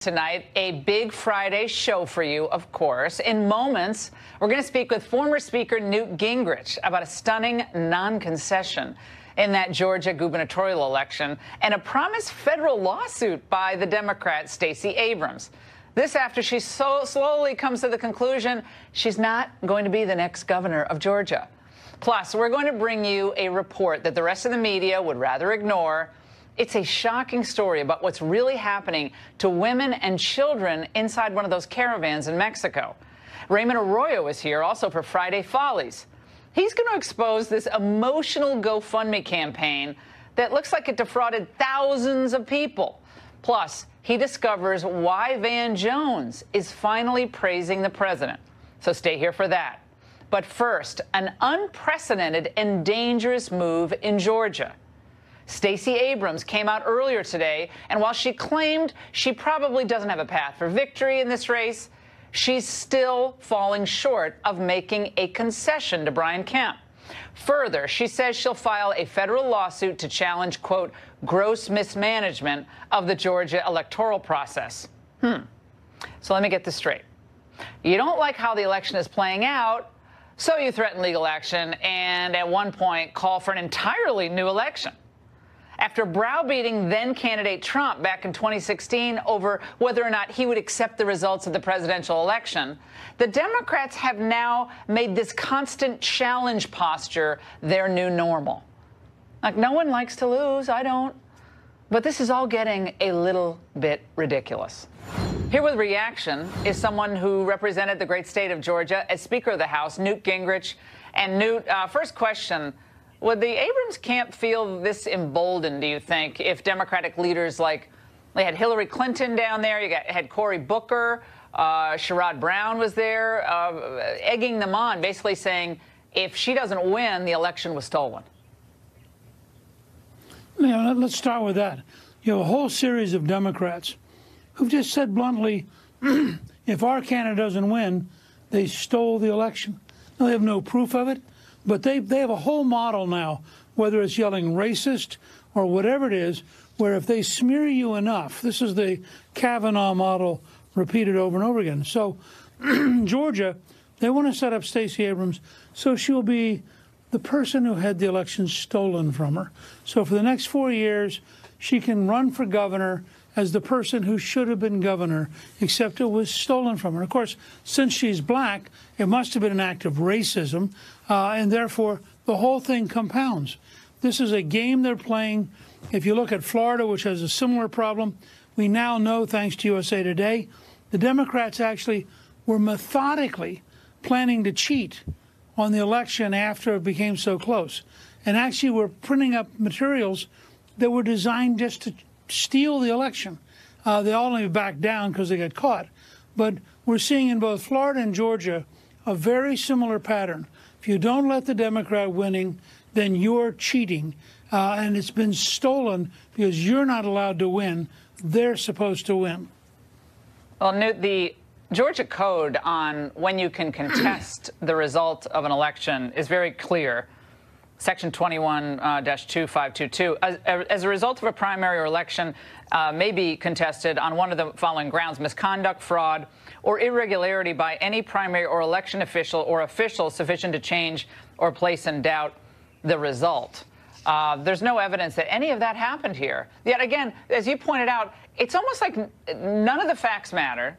Tonight, a big Friday show for you, of course. In moments, we're going to speak with former Speaker Newt Gingrich about a stunning non-concession in that Georgia gubernatorial election and a promised federal lawsuit by the Democrat Stacey Abrams. This after she so slowly comes to the conclusion she's not going to be the next governor of Georgia. Plus, we're going to bring you a report that the rest of the media would rather ignore. It's a shocking story about what's really happening to women and children inside one of those caravans in Mexico. Raymond Arroyo is here also for Friday Follies. He's going to expose this emotional GoFundMe campaign that looks like it defrauded thousands of people. Plus, he discovers why Van Jones is finally praising the president. So stay here for that. But first, an unprecedented and dangerous move in Georgia. Stacey Abrams came out earlier today, and while she claimed she probably doesn't have a path for victory in this race, she's still falling short of making a concession to Brian Kemp. Further, she says she'll file a federal lawsuit to challenge, quote, gross mismanagement of the Georgia electoral process. So let me get this straight. You don't like how the election is playing out, so you threaten legal action and at one point call for an entirely new election. After browbeating then-candidate Trump back in 2016 over whether or not he would accept the results of the presidential election, the Democrats have now made this constant challenge posture their new normal. Like, no one likes to lose, I don't. But this is all getting a little bit ridiculous. Here with reaction is someone who represented the great state of Georgia as Speaker of the House, Newt Gingrich. And Newt, first question. Would the Abrams camp feel this emboldened, do you think, if Democratic leaders like, they had Hillary Clinton down there, had Cory Booker, Sherrod Brown was there, egging them on, basically saying if she doesn't win, the election was stolen? Yeah, let's start with that. You have a whole series of Democrats who've just said bluntly, if our candidate doesn't win, they stole the election. Now, they have no proof of it. But they have a whole model now, whether it's yelling racist or whatever it is, where if they smear you enough, this is the Kavanaugh model repeated over and over again. So Georgia, they want to set up Stacey Abrams so she'll be the person who had the election stolen from her. So for the next 4 years, she can run for governor as the person who should have been governor, except it was stolen from her. Of course, since she's black, it must have been an act of racism, and therefore the whole thing compounds. This is a game they're playing. If you look at Florida, which has a similar problem, we now know, thanks to USA Today, the Democrats actually were methodically planning to cheat on the election after it became so close, and actually were printing up materials that were designed just to steal the election. They all only backed down because they got caught. But we're seeing in both Florida and Georgia a very similar pattern. If you don't let the Democrat winning, then you're cheating. And it's been stolen because you're not allowed to win. They're supposed to win. Well, Newt, the Georgia code on when you can contest the result of an election is very clear. Section 21-2522, as a result of a primary or election may be contested on one of the following grounds: misconduct, fraud, or irregularity by any primary or election official or officials sufficient to change or place in doubt the result. There's no evidence that any of that happened here. Yet again, as you pointed out, it's almost like none of the facts matter.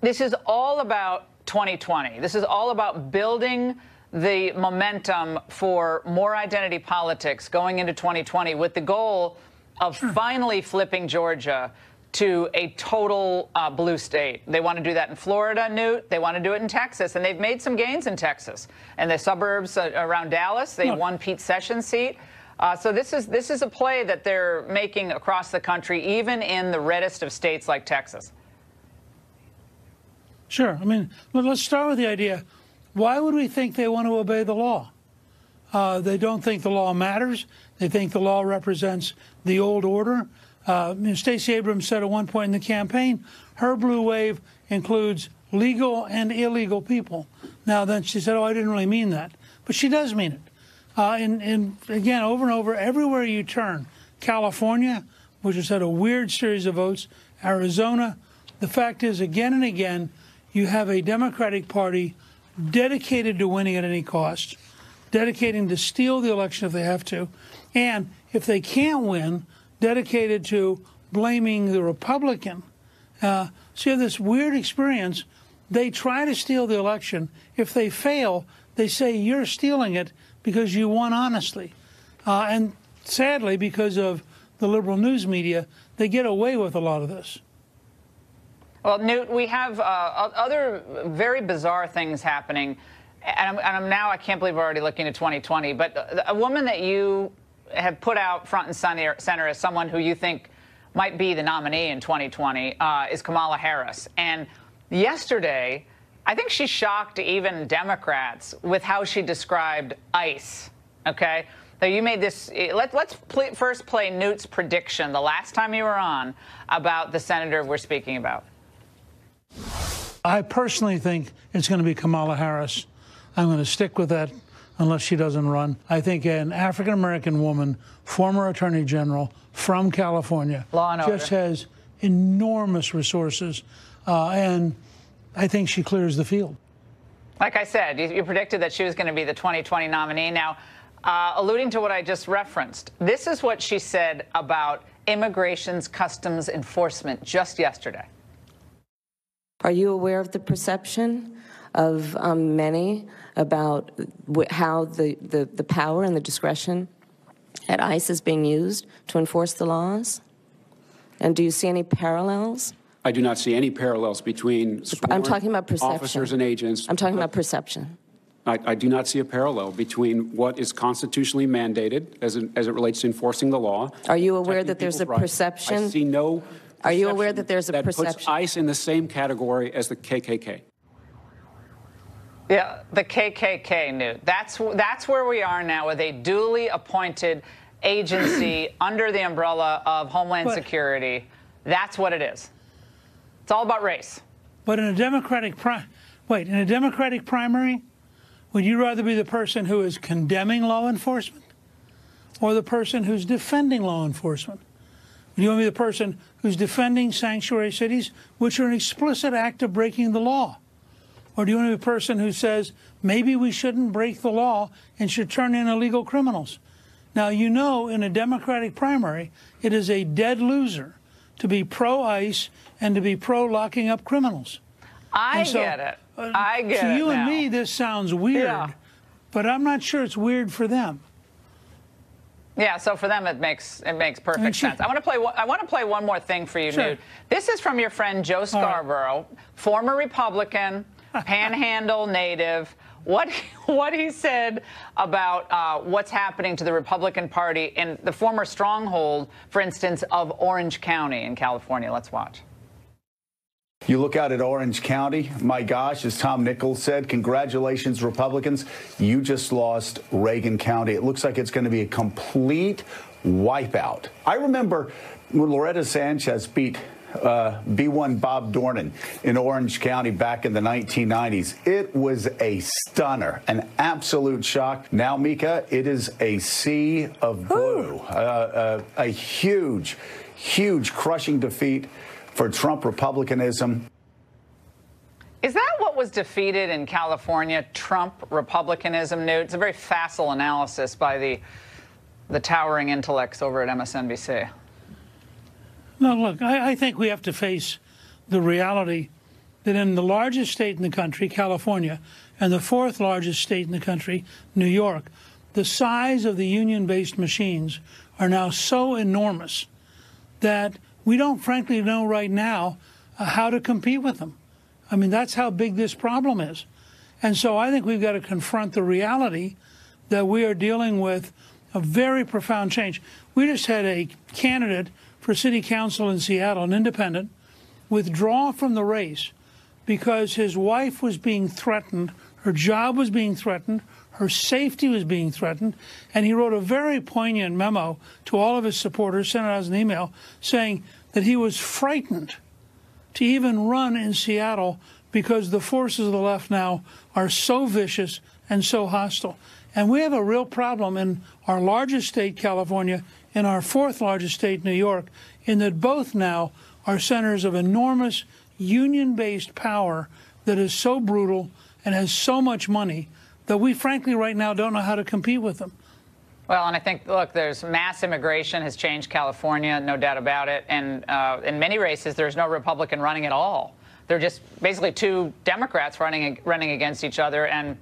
This is all about 2020. This is all about building the momentum for more identity politics going into 2020 with the goal of finally flipping Georgia to a total blue state. They want to do that in Florida, Newt. They want to do it in Texas, and they've made some gains in Texas. And the suburbs around Dallas, they won Pete Sessions' seat. So this is a play that they're making across the country, even in the reddest of states like Texas. Sure. I mean, let's start with the idea. Why would we think they want to obey the law? They don't think the law matters. They think the law represents the old order. Stacey Abrams said at one point in the campaign, her blue wave includes legal and illegal people. Now, then she said, oh, I didn't really mean that. But she does mean it. And again, over and over, everywhere you turn, California, which has had a weird series of votes, Arizona, the fact is, again and again, you have a Democratic Party dedicated to winning at any cost, dedicating to steal the election if they have to, and if they can't win, dedicated to blaming the Republican. So you have this weird experience. They try to steal the election. If they fail, they say you're stealing it because you won honestly. And sadly, because of the liberal news media, they get away with a lot of this. Well, Newt, we have other very bizarre things happening. And I'm now, I can't believe we're already looking at 2020. But a woman that you have put out front and center as someone who you think might be the nominee in 2020 is Kamala Harris. And yesterday, I think she shocked even Democrats with how she described ICE. OK, so you made this. Let's first play Newt's prediction the last time you were on about the senator we're speaking about. I personally think it's going to be Kamala Harris. I'm going to stick with that unless she doesn't run. I think an African-American woman, former attorney general from California, Law and order, just has enormous resources, and I think she clears the field. Like I said, you predicted that she was going to be the 2020 nominee. Now, alluding to what I just referenced, this is what she said about immigration's customs enforcement just yesterday. Are you aware of the perception of many about how the power and the discretion at ICE is being used to enforce the laws? And do you see any parallels? I do not see any parallels between I'm talking about perception. Officers and agents. I'm talking about perception. I do not see a parallel between what is constitutionally mandated as it relates to enforcing the law. Are you aware that there's a perception? I see no. Are you aware that there's a perception? That puts ICE in the same category as the KKK. Yeah, the KKK, Newt. That's where we are now with a duly appointed agency under the umbrella of Homeland Security. That's what it is. It's all about race. But in a Democratic primary, would you rather be the person who is condemning law enforcement or the person who's defending law enforcement? Would you want to be the person who's defending sanctuary cities, which are an explicit act of breaking the law? Or do you want to be the person who says, maybe we shouldn't break the law and should turn in illegal criminals? Now, you know, in a Democratic primary, it is a dead loser to be pro-ICE and to be pro-locking up criminals. I get it. I get it. To you now. and me, this sounds weird, Yeah. but I'm not sure it's weird for them. Yeah, so for them it makes perfect sense. I want to play one more thing for you, Sure. Newt. This is from your friend Joe Scarborough, former Republican, Panhandle native. What he said about what's happening to the Republican Party in the former stronghold, for instance, of Orange County in California. Let's watch. You look out at Orange County, my gosh, as Tom Nichols said, congratulations, Republicans. You just lost Reagan County. It looks like it's going to be a complete wipeout. I remember when Loretta Sanchez beat B1 Bob Dornan in Orange County back in the 1990s. It was a stunner, an absolute shock. Now, Mika, it is a sea of blue, a huge, huge crushing defeat for Trump Republicanism. Is that what was defeated in California, Trump Republicanism, Newt? It's a very facile analysis by the towering intellects over at MSNBC. No, look, I think we have to face the reality that in the largest state in the country, California, and the fourth largest state in the country, New York, the size of the union-based machines are now so enormous that we don't frankly know right now how to compete with them. I mean, that's how big this problem is. And so I think we've got to confront the reality that we are dealing with a very profound change. We just had a candidate for city council in Seattle, an independent, withdraw from the race because his wife was being threatened, her job was being threatened, her safety was being threatened, and he wrote a very poignant memo to all of his supporters, sent it out as an email, saying that he was frightened to even run in Seattle because the forces of the left now are so vicious and so hostile. And we have a real problem in our largest state, California, in our fourth largest state, New York, in that both now are centers of enormous union-based power that is so brutal and has so much money that we frankly right now don't know how to compete with them. Well, and I think, look, there's mass immigration has changed California, no doubt about it. And in many races, there's no Republican running at all. They're just basically two Democrats running against each other. And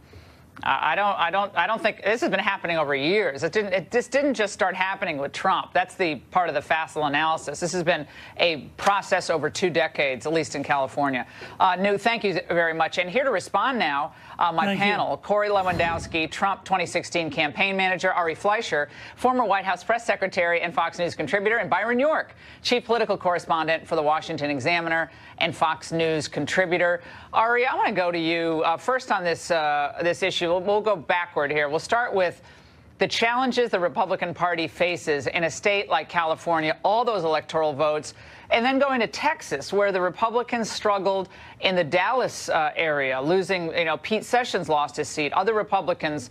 I don't think this has been happening over years. This didn't just start happening with Trump. That's the part of the facile analysis. This has been a process over 2 decades, at least in California. Newt, thank you very much. And here to respond now, my panel, Corey Lewandowski, Trump 2016 campaign manager, Ari Fleischer, former White House press secretary and Fox News contributor, and Byron York, chief political correspondent for the Washington Examiner and Fox News contributor. Ari, I want to go to you first on this issue. We'll go backward here. We'll start with the challenges the Republican Party faces in a state like California, all those electoral votes, and then going to Texas, where the Republicans struggled in the Dallas area, losing, Pete Sessions lost his seat. Other Republicans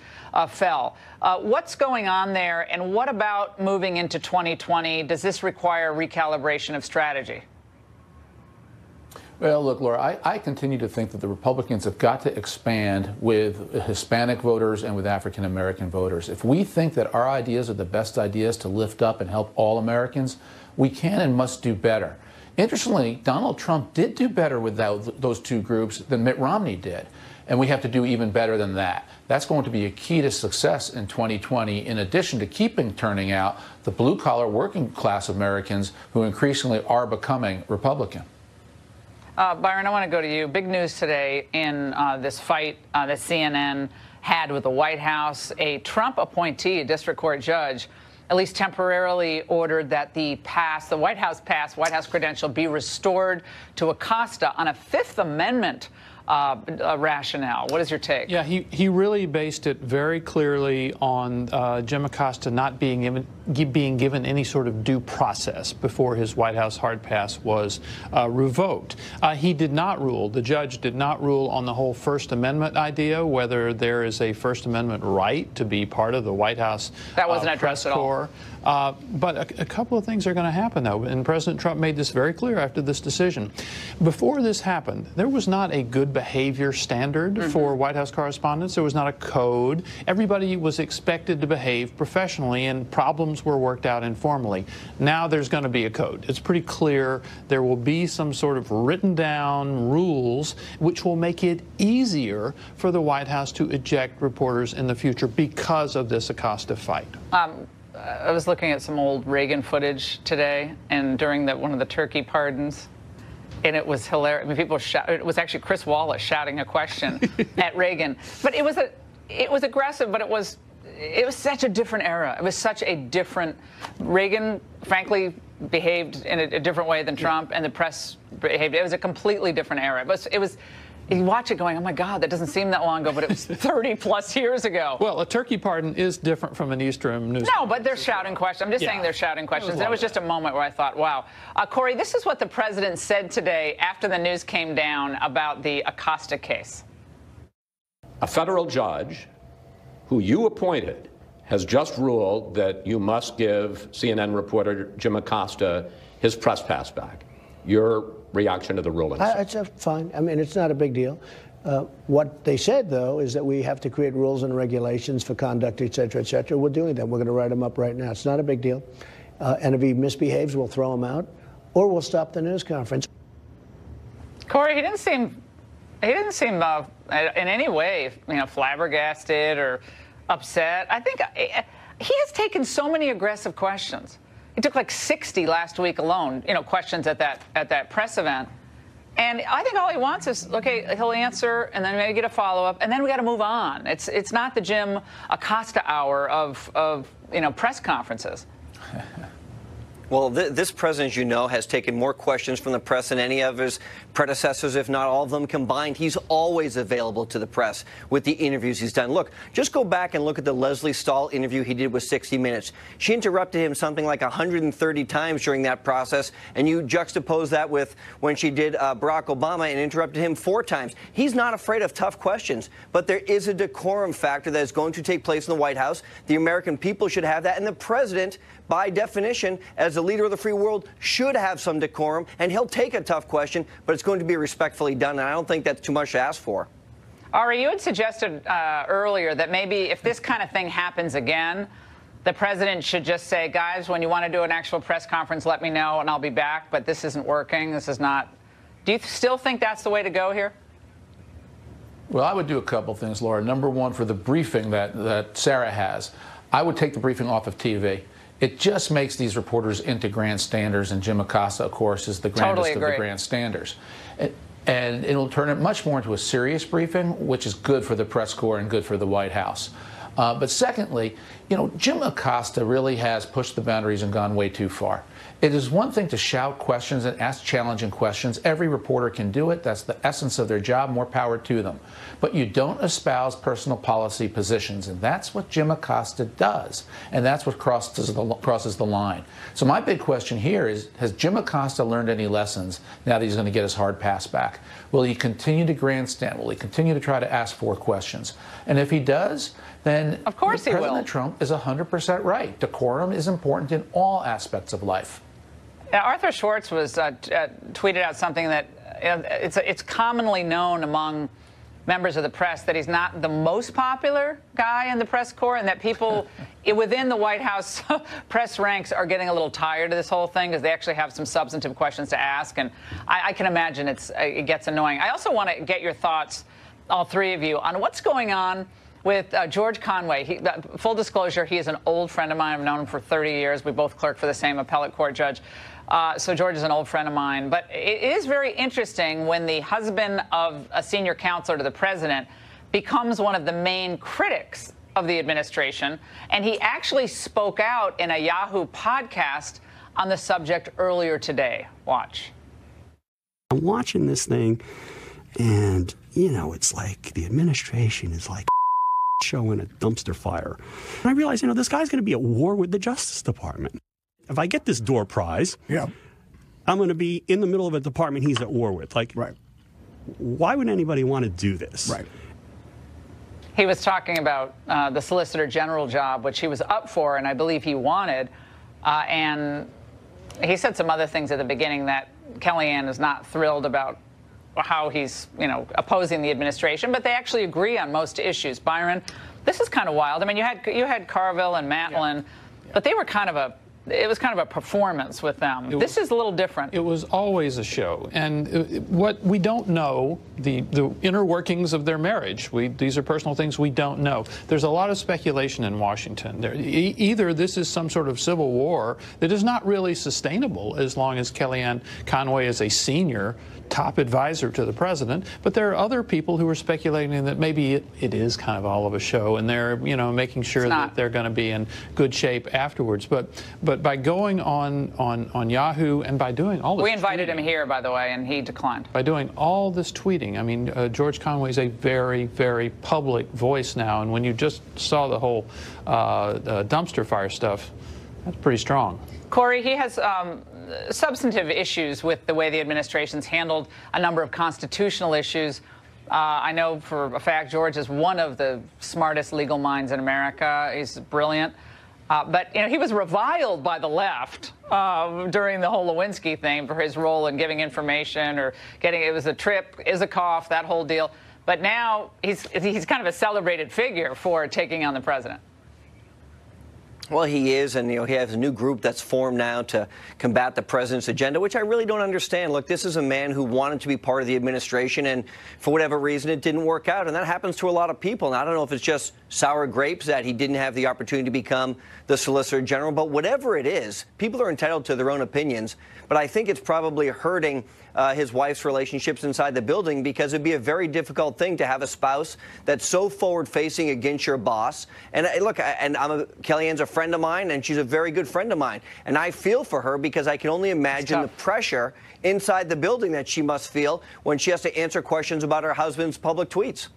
fell. What's going on there, and what about moving into 2020? Does this require recalibration of strategy? Well, look, Laura, I continue to think that the Republicans have got to expand with Hispanic voters and with African-American voters. If we think that our ideas are the best ideas to lift up and help all Americans, we can and must do better. Interestingly, Donald Trump did do better with those two groups than Mitt Romney did. And we have to do even better than that. That's going to be a key to success in 2020, in addition to turning out the blue-collar working-class Americans who increasingly are becoming Republican. Byron, I want to go to you. Big news today in this fight that CNN had with the White House. A Trump appointee, a district court judge, at least temporarily ordered that the White House credential be restored to Acosta on a Fifth Amendment rationale. What is your take? Yeah, he really based it very clearly on Jim Acosta not being given any sort of due process before his White House hard pass was revoked. He did not rule, the judge did not rule on the whole First Amendment idea, whether there is a First Amendment right to be part of the White House that wasn't addressed at all. But a couple of things are going to happen, though, and President Trump made this very clear after this decision. Before this happened, there was not a good behavior standard for White House correspondents. There was not a code. Everybody was expected to behave professionally, and problems were worked out informally. Now there's going to be a code. It's pretty clear there will be some sort of written down rules which will make it easier for the White House to eject reporters in the future because of this Acosta fight. I was looking at some old Reagan footage today, and during one of the turkey pardons, and it was hilarious. I mean, people it was actually Chris Wallace shouting a question at Reagan, but it was aggressive, but it was such a different era. It was such a different. Reagan, frankly, behaved in a different way than Trump, and the press behaved. It was a completely different era. But it was. You watch it going, oh, my God, that doesn't seem that long ago, but it was 30-plus years ago. Well, a turkey pardon is different from an Eastern news. No, but they're shouting questions. I'm just saying they're shouting questions. And it was just a moment where I thought, wow. Corey, this is what the president said today after the news came down about the Acosta case. A federal judge who you appointed has just ruled that you must give CNN reporter Jim Acosta his press pass back. Your reaction to the ruling? It's fine. I mean, it's not a big deal. What they said, though, is that we have to create rules and regulations for conduct, et cetera, et cetera. We're doing that. We're going to write them up right now. It's not a big deal. And if he misbehaves, we'll throw him out, or we'll stop the news conference. Corey, he didn't seem in any way, flabbergasted or upset. I think he has taken so many aggressive questions. He took like 60 last week alone, questions at that press event. And I think all he wants is, okay, he'll answer and then maybe get a follow-up, and then we got to move on. It's not the Jim Acosta hour of press conferences. Well, this president, has taken more questions from the press than any of his predecessors, if not all of them combined. He's always available to the press with the interviews he's done. Look, just go back and look at the Leslie Stahl interview he did with 60 Minutes. She interrupted him something like 130 times during that process, and you juxtapose that with when she did Barack Obama and interrupted him 4 times. He's not afraid of tough questions, but there is a decorum factor that is going to take place in the White House. The American people should have that, and the president by definition, as the leader of the free world, should have some decorum, and he'll take a tough question, but it's going to be respectfully done, and I don't think that's too much to ask for. Ari, you had suggested earlier that maybe if this kind of thing happens again, the president should just say, guys, when you want to do an actual press conference, let me know and I'll be back. But this isn't working. This is not. Do you still think that's the way to go here? Well, I would do a couple things, Laura. Number one, for the briefing that Sarah has, I would take the briefing off of TV. It just makes these reporters into grandstanders, and Jim Acosta, of course, is the grandest of the grandstanders. And it'll turn it much more into a serious briefing, which is good for the press corps and good for the White House. But secondly, you know, Jim Acosta really has pushed the boundaries and gone way too far. It is one thing to shout questions and ask challenging questions. Every reporter can do it. That's the essence of their job. More power to them. But you don't espouse personal policy positions, and that's what Jim Acosta does. And that's what crosses the line. So my big question here is, has Jim Acosta learned any lessons now that he's going to get his hard pass back? Will he continue to grandstand? Will he continue to try to ask 4 questions? And if he does, then of course he will. President Trump is 100% right. Decorum is important in all aspects of life. Now, Arthur Schwartz was tweeted out something that it's commonly known among members of the press that he's not the most popular guy in the press corps, and that people within the White House press ranks are getting a little tired of this whole thing because they actually have some substantive questions to ask, and I can imagine it gets annoying. I also want to get your thoughts, all 3 of you, on what's going on with George Conway. Full disclosure, he is an old friend of mine. I've known him for 30 years. We both clerked for the same appellate court judge. So George is an old friend of mine. But it is very interesting when the husband of a senior counselor to the president becomes one of the main critics of the administration. And he actually spoke out in a Yahoo podcast on the subject earlier today. Watch. I'm watching this thing, and, you know, it's like the administration is like show in a dumpster fire. And I realize, you know, this guy's going to be at war with the Justice Department. If I get this door prize, I'm going to be in the middle of a department he's at war with. Like, why would anybody want to do this? Right. He was talking about the Solicitor General job, which he was up for, and I believe he wanted. And he said some other things at the beginning that Kellyanne is not thrilled about how he's, you know, opposing the administration, but they actually agree on most issues. Byron, this is kind of wild. I mean, you had Carville and Matlin, but they were it was kind of a performance with them. This is a little different. It was always a show. And what we don't know, the inner workings of their marriage, these are personal things we don't know. There's a lot of speculation in Washington. Either this is some sort of civil war that is not really sustainable as long as Kellyanne Conway is a senior top advisor to the president, but there are other people who are speculating that maybe it is kind of all of a show, and they're, you know, making sure that they're going to be in good shape afterwards. But by going on Yahoo and by doing all this, we invited him here, by the way, and he declined. By doing all this tweeting, I mean, George Conway is a very, very public voice now, and when you just saw the whole dumpster fire stuff, that's pretty strong. Corey, he has substantive issues with the way the administration's handled a number of constitutional issues. I know for a fact George is one of the smartest legal minds in America. He's brilliant. But, you know, he was reviled by the left during the whole Lewinsky thing for his role in giving information or it was a trip, Isikoff, that whole deal. But now he's kind of a celebrated figure for taking on the president. Well, he is, and, you know, he has a new group that's formed now to combat the president's agenda, which I really don't understand. Look, this is a man who wanted to be part of the administration, and for whatever reason, it didn't work out. And that happens to a lot of people. And I don't know if it's just sour grapes that he didn't have the opportunity to become the Solicitor General, but whatever it is, people are entitled to their own opinions. But I think it's probably hurting his wife's relationships inside the building, because it'd be a very difficult thing to have a spouse that's so forward-facing against your boss. And look, Kellyanne's a friend of mine, and she's a very good friend of mine. And I feel for her, because I can only imagine the pressure inside the building that she must feel when she has to answer questions about her husband's public tweets.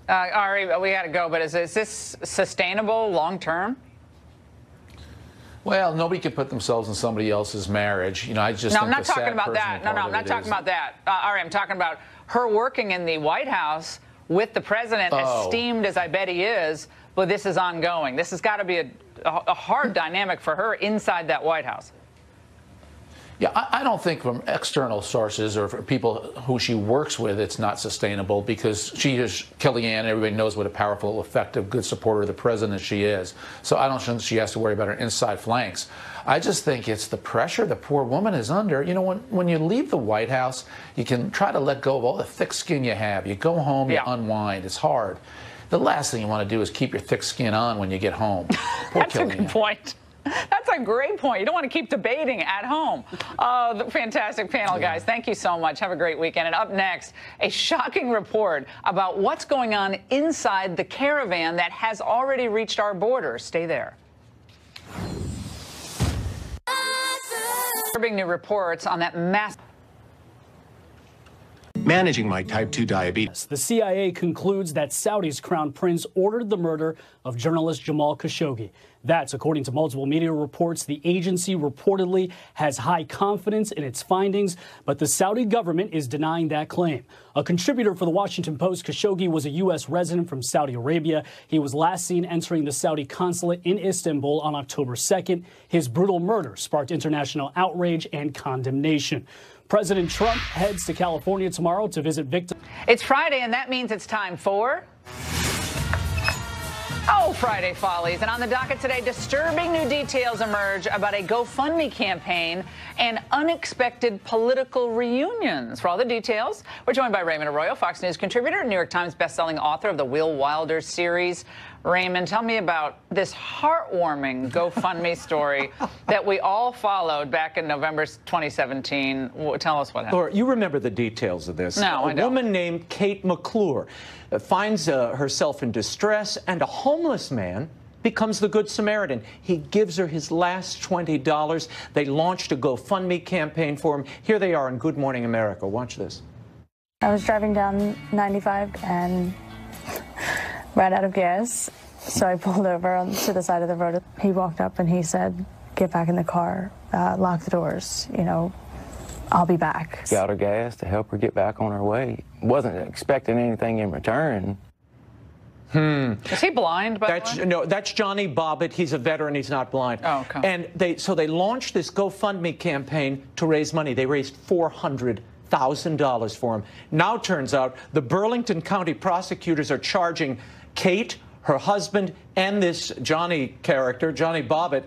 Ari, we got to go, but is this sustainable long-term? Well, nobody can put themselves in somebody else's marriage. You know, I just No, I'm not talking about that. No, I'm not talking about that. Ari, I'm talking about her working in the White House with the president, esteemed as I bet he is, but this is ongoing. This has got to be a hard dynamic for her inside that White House. Yeah, I don't think from external sources or from people who she works with it's not sustainable, because she is Kellyanne. Everybody knows what a powerful, effective, good supporter of the president she is. So I don't think she has to worry about her inside flanks. I just think it's the pressure the poor woman is under. You know, when you leave the White House, you can try to let go of all the thick skin you have. You go home, you unwind. It's hard. The last thing you want to do is keep your thick skin on when you get home. That's a good point. That's a great point. You don't want to keep debating at home. Oh, the fantastic panel, guys. Thank you so much. Have a great weekend. And up next, a shocking report about what's going on inside the caravan that has already reached our borders. Stay there. Disturbing new reports on that massive managing my type 2 diabetes. The CIA concludes that Saudi's crown prince ordered the murder of journalist Jamal Khashoggi. That's according to multiple media reports. The agency reportedly has high confidence in its findings, but the Saudi government is denying that claim. A contributor for the Washington Post, Khashoggi was a U.S. resident from Saudi Arabia. He was last seen entering the Saudi consulate in Istanbul on October 2nd. His brutal murder sparked international outrage and condemnation. President Trump heads to California tomorrow to visit victims. It's Friday, and that means it's time for Friday Follies. And on the docket today, disturbing new details emerge about a GoFundMe campaign and unexpected political reunions. For all the details, we're joined by Raymond Arroyo, Fox News contributor, New York Times bestselling author of the Will Wilder series. Raymond, tell me about this heartwarming GoFundMe story that we all followed back in November 2017. Tell us what happened. Laura, you remember the details of this. No, I don't. A woman named Kate McClure finds herself in distress, and a homeless man becomes the Good Samaritan. He gives her his last $20. They launched a GoFundMe campaign for him. Here they are in Good Morning America. Watch this. I was driving down 95 and ran out of gas, so I pulled over to the side of the road. He walked up and he said, "Get back in the car, lock the doors, you know, I'll be back." Got her gas to help her get back on her way. Wasn't expecting anything in return. Is he blind, by the way? No, that's Johnny Bobbitt. He's a veteran. He's not blind. Oh, okay. And they launched this GoFundMe campaign to raise money. They raised $400,000 for him. Now turns out the Burlington County prosecutors are charging Kate, her husband, and this Johnny character, Johnny Bobbitt,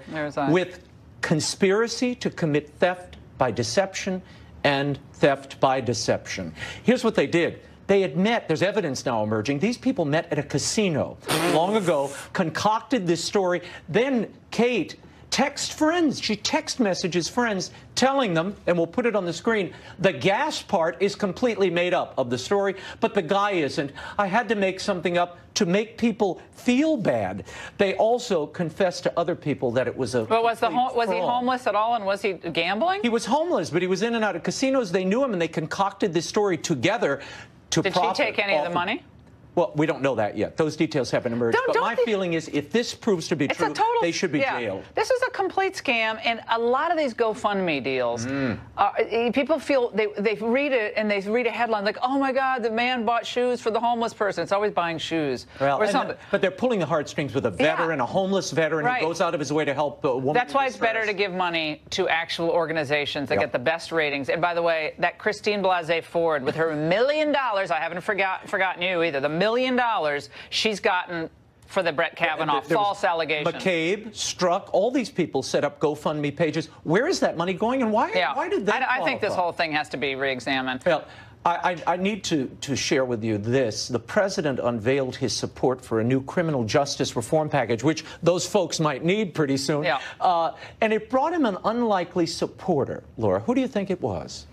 with conspiracy to commit theft by deception and theft by deception. Here's what they did. They had met, there's evidence now emerging, these people met at a casino long ago, concocted this story. Then Kate texts friends. She text messages friends telling them, and we'll put it on the screen, the gas part is completely made up of the story, but the guy isn't. I had to make something up to make people feel bad. They also confessed to other people that it was a But was he homeless at all, and was he gambling? He was homeless, but he was in and out of casinos. They knew him, and they concocted this story together to Did she take any of the money? Well, we don't know that yet. Those details haven't emerged. But my feeling is if this proves to be true, they should be jailed. This is a complete scam, and a lot of these GoFundMe deals, people feel they read it and they read a headline like, "Oh my God, the man bought shoes for the homeless person." It's always buying shoes or something. But they're pulling the heartstrings with a veteran, a homeless veteran who goes out of his way to help a woman. That's why it's better to give money to actual organizations that get the best ratings. And by the way, that Christine Blasey Ford with her $1 million, I haven't forgotten you either. The $1 million she's gotten for the Brett Kavanaugh false allegation. McCabe, Strzok, all these people set up GoFundMe pages. Where is that money going, and why did that I think this whole thing has to be re-examined. Well, I need to share with you this. The president unveiled his support for a new criminal justice reform package, which those folks might need pretty soon. And it brought him an unlikely supporter. Laura, who do you think it was?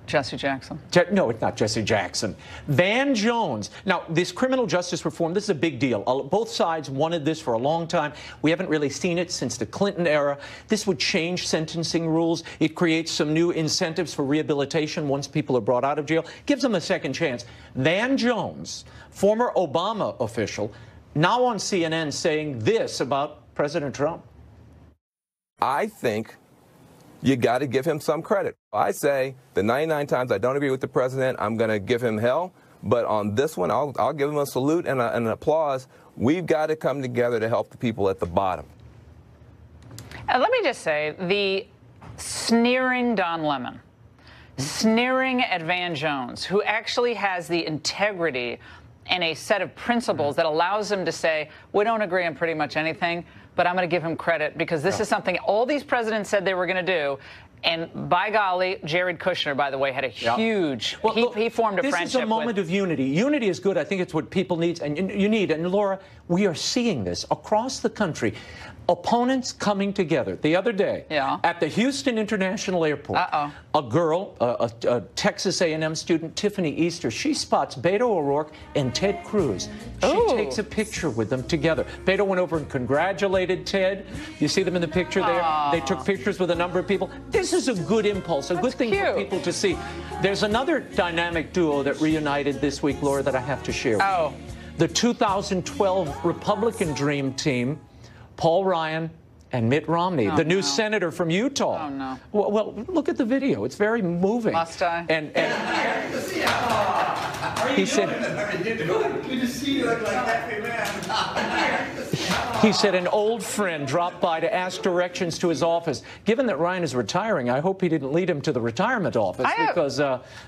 Jesse Jackson. No, it's not Jesse Jackson. Van Jones. Now, this criminal justice reform, this is a big deal. Both sides wanted this for a long time. We haven't really seen it since the Clinton era. This would change sentencing rules. It creates some new incentives for rehabilitation once people are brought out of jail. Gives them a second chance. Van Jones, former Obama official, now on CNN saying this about President Trump. I think you got to give him some credit. I say the 99 times I don't agree with the president, I'm going to give him hell. But on this one, I'll give them a salute and an applause. We've got to come together to help the people at the bottom. Let me just say, the sneering Don Lemon, sneering at Van Jones, who actually has the integrity and a set of principles that allows him to say, we don't agree on pretty much anything, but I'm going to give him credit because this is something all these presidents said they were going to do. And by golly, Jared Kushner, by the way, had a huge, he formed a friendship. This is a moment of unity. Unity is good. I think it's what people need, and you need. And Laura, we are seeing this across the country. Opponents coming together. The other day, at the Houston International Airport, a girl, a Texas A&M student, Tiffany Easter, she spots Beto O'Rourke and Ted Cruz. She takes a picture with them together. Beto went over and congratulated Ted. You see them in the picture there? They took pictures with a number of people. This is a good impulse, a good thing for people to see. There's another dynamic duo that reunited this week, Laura, that I have to share with you. The 2012 Republican Dream Team, Paul Ryan and Mitt Romney, the new senator from Utah. Oh, no. Well, look at the video. It's very moving. Must I? And he said, he said an old friend dropped by to ask directions to his office. Given that Ryan is retiring, I hope he didn't lead him to the retirement office because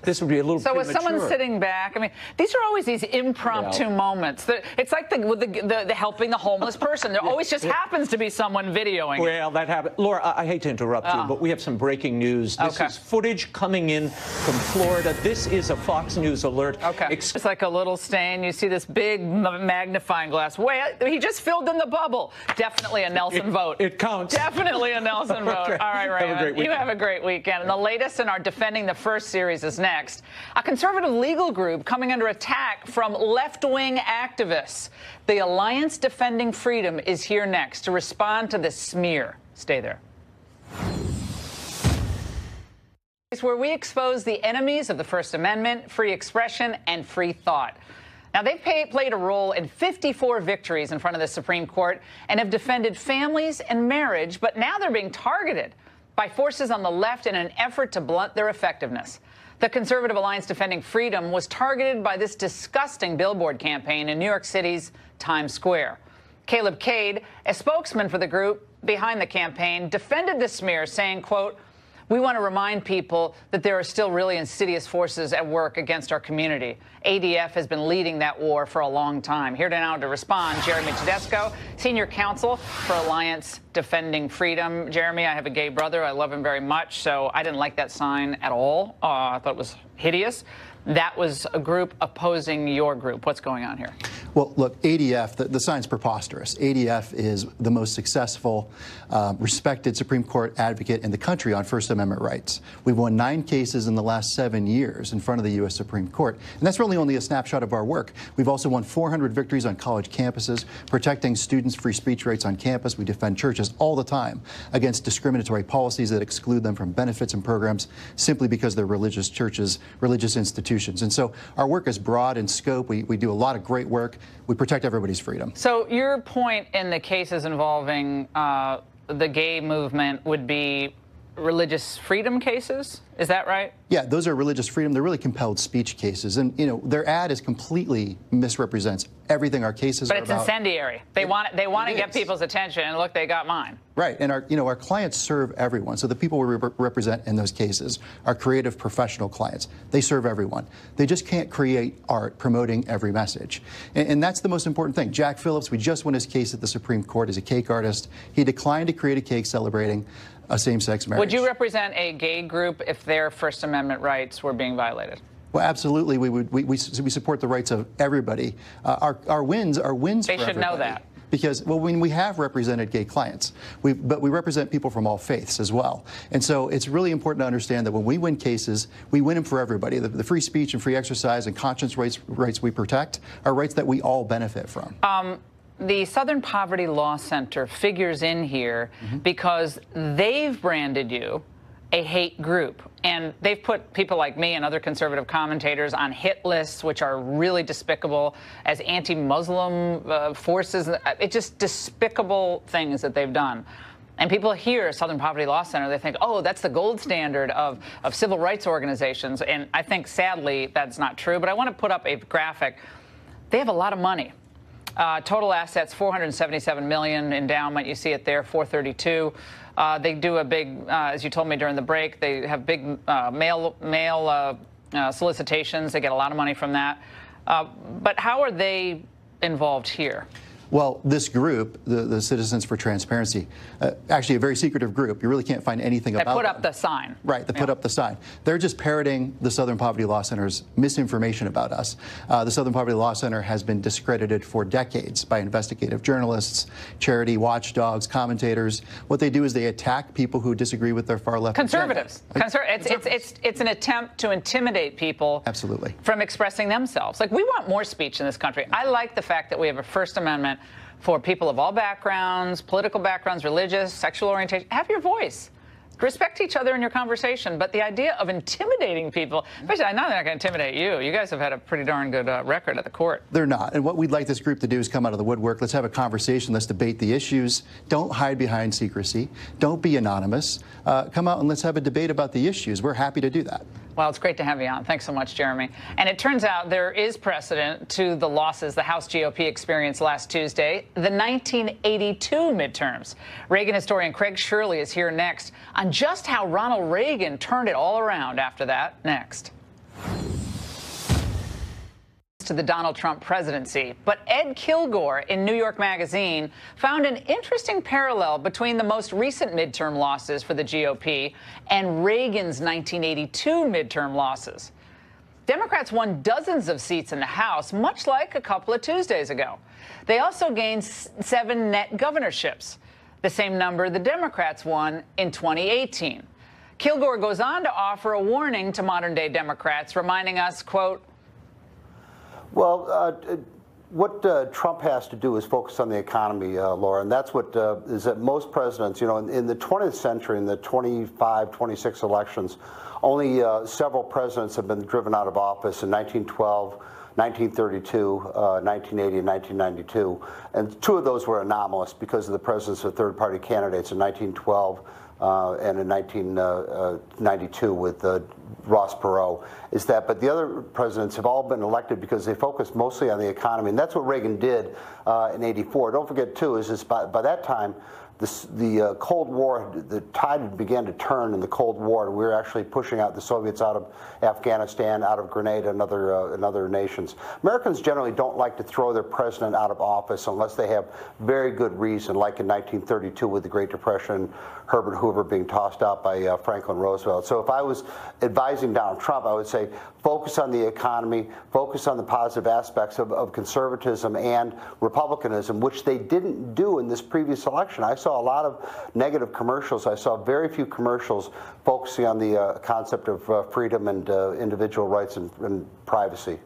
this would be a little premature. So was someone sitting back? I mean, these are always these impromptu moments. It's like the helping the homeless person. There always just happens to be someone videoing. Well, that happened. Laura, I hate to interrupt you, but we have some breaking news. This is footage coming in from Florida. This is a Fox News alert. It's like a little stain. You see this big magnifying glass. Wait, he just filled in the bubble. Definitely a Nelson vote. It counts. Definitely a Nelson vote. All right, Raymond. You have a great weekend. And the latest in our Defending the First series is next. A conservative legal group coming under attack from left-wing activists. The Alliance Defending Freedom is here next to respond to this smear. Stay there. Where we expose the enemies of the First Amendment, free expression, and free thought. Now, they've played a role in 54 victories in front of the Supreme Court and have defended families and marriage, but now they're being targeted by forces on the left in an effort to blunt their effectiveness. The Conservative Alliance Defending Freedom was targeted by this disgusting billboard campaign in New York City's Times Square. Caleb Cade, a spokesman for the group behind the campaign, defended the smear, saying, quote, "We want to remind people that there are still really insidious forces at work against our community. ADF has been leading that war for a long time." Here now to respond, Jeremy Tedesco, Senior Counsel for Alliance Defending Freedom. Jeremy, I have a gay brother. I love him very much, so I didn't like that sign at all. I thought it was hideous. That was a group opposing your group. What's going on here? Well, look, ADF, the sign's preposterous. ADF is the most successful, respected Supreme Court advocate in the country on First Amendment rights. We've won 9 cases in the last 7 years in front of the U.S. Supreme Court. And that's really only a snapshot of our work. We've also won 400 victories on college campuses, protecting students' free speech rights on campus. We defend churches all the time against discriminatory policies that exclude them from benefits and programs simply because they're religious churches, religious institutions. And so our work is broad in scope. We do a lot of great work. We protect everybody's freedom. So your point in the cases involving the gay movement would be religious freedom cases? Is that right? Yeah, those are religious freedom. They're really compelled speech cases. And, you know, their ad is completely misrepresents everything our cases are about. But it's incendiary. They want to get people's attention, and look, they got mine. Right. And our clients serve everyone. So the people we represent in those cases are creative professional clients. They serve everyone. They just can't create art promoting every message. And that's the most important thing. Jack Phillips, we just won his case at the Supreme Court as a cake artist. He declined to create a cake celebrating a same-sex marriage. Would you represent a gay group if their First Amendment rights were being violated? Well, absolutely. We support the rights of everybody. Our wins are wins for everybody. They should know that. Because, well, when we have represented gay clients, but we represent people from all faiths as well. And so it's really important to understand that when we win cases, we win them for everybody. The free speech and free exercise and conscience rights we protect are rights that we all benefit from. The Southern Poverty Law Center figures in here because they've branded you a hate group. And they've put people like me and other conservative commentators on hit lists, which are really despicable, as anti-Muslim forces. It's just despicable things that they've done. And people hear Southern Poverty Law Center, they think, oh, that's the gold standard of civil rights organizations. And I think, sadly, that's not true. But I want to put up a graphic. They have a lot of money. Total assets, $477 million. Endowment, you see it there, $432. They do a big, as you told me during the break, they have big mail solicitations. They get a lot of money from that. But how are they involved here? Well, this group, the Citizens for Transparency, actually a very secretive group. You really can't find anything about them. They put up the sign. Right, they put up the sign. They're just parroting the Southern Poverty Law Center's misinformation about us. The Southern Poverty Law Center has been discredited for decades by investigative journalists, charity watchdogs, commentators. What they do is they attack people who disagree with their far left. Conservatives. It's an attempt to intimidate people. Absolutely. From expressing themselves. Like, we want more speech in this country. I like the fact that we have a First Amendment for people of all backgrounds, political backgrounds, religious, sexual orientation. Have your voice. Respect each other in your conversation. But the idea of intimidating people, especially, I know they're not going to intimidate you. You guys have had a pretty darn good record at the court. They're not. And what we'd like this group to do is come out of the woodwork. Let's have a conversation. Let's debate the issues. Don't hide behind secrecy. Don't be anonymous. Come out and let's have a debate about the issues. We're happy to do that. Well, it's great to have you on. Thanks so much, Jeremy. And it turns out there is precedent to the losses the House GOP experienced last Tuesday, the 1982 midterms. Reagan historian Craig Shirley is here next on just how Ronald Reagan turned it all around after that. Next. To the Donald Trump presidency. But Ed Kilgore in New York Magazine found an interesting parallel between the most recent midterm losses for the GOP and Reagan's 1982 midterm losses. Democrats won dozens of seats in the House, much like a couple of Tuesdays ago. They also gained 7 net governorships, the same number the Democrats won in 2018. Kilgore goes on to offer a warning to modern-day Democrats, reminding us, quote, well, what Trump has to do is focus on the economy, Laura, and that's what is that most presidents, you know, in the 20th century, in the 25, 26 elections, only several presidents have been driven out of office in 1912, 1932, 1980, and 1992. And 2 of those were anomalous because of the presence of third-party candidates in 1912 and in 1992 with Ross Perot. But the other presidents have all been elected because they focused mostly on the economy, and that's what Reagan did in '84. Don't forget, too, is by that time, the Cold War, the tide began to turn in the Cold War, and we were actually pushing out the Soviets out of Afghanistan, out of Grenada, and other nations. Americans generally don't like to throw their president out of office unless they have very good reason, like in 1932 with the Great Depression, Herbert Hoover being tossed out by Franklin Roosevelt. So if I was advising Donald Trump, I would say focus on the economy, focus on the positive aspects of conservatism and republicanism, which they didn't do in this previous election. I saw a lot of negative commercials. I saw very few commercials focusing on the concept of freedom and individual rights and privacy.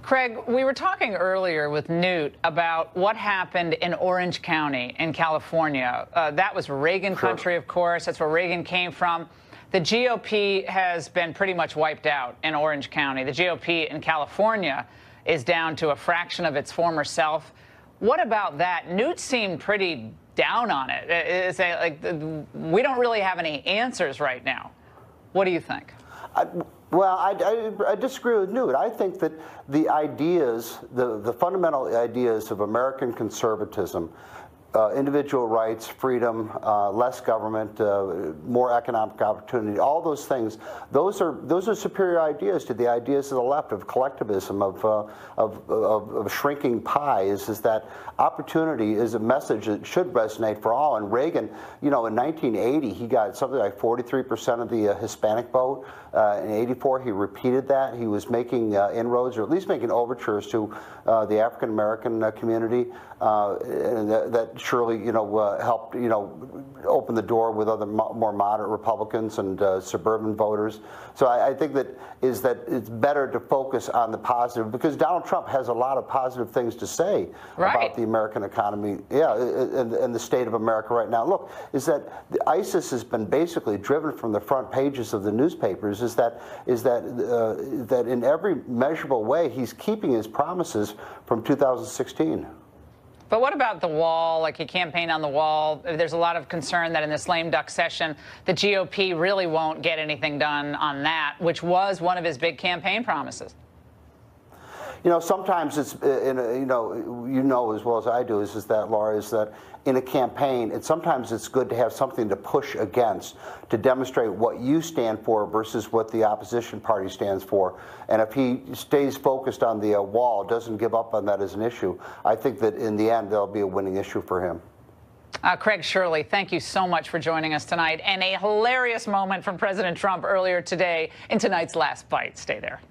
Craig, we were talking earlier with Newt about what happened in Orange County in California. That was Reagan country, of course. That's where Reagan came from. The GOP has been pretty much wiped out in Orange County. The GOP in California is down to a fraction of its former self. What about that? Newt seemed pretty down on it. It's like we don't really have any answers right now. What do you think? Well, I disagree with Newt. I think that the ideas, the fundamental ideas of American conservatism, individual rights, freedom, less government, more economic opportunity, all those things, those are superior ideas to the ideas of the left of collectivism, of shrinking pies. Is that opportunity is a message that should resonate for all. And Reagan, you know, in 1980, he got something like 43% of the Hispanic vote. In '84, he repeated that. He was making inroads, or at least making overtures to the African American community, and that surely, you know, helped, you know, open the door with other more moderate Republicans and suburban voters. So I think that it's better to focus on the positive, because Donald Trump has a lot of positive things to say about the American economy, and the state of America right now. Look, is that ISIS has been basically driven from the front pages of the newspapers. Is that in every measurable way he's keeping his promises from 2016. But what about the wall? Like, he campaigned on the wall. There's a lot of concern that in this lame duck session, the GOP really won't get anything done on that, which was one of his big campaign promises. You know, sometimes it's, you know as well as I do, is that, Laura, is that in a campaign, sometimes it's good to have something to push against, to demonstrate what you stand for versus what the opposition party stands for. And if he stays focused on the wall, doesn't give up on that as an issue, I think that in the end, there'll be a winning issue for him. Craig Shirley, thank you so much for joining us tonight. And a hilarious moment from President Trump earlier today in tonight's Last Bite. Stay there.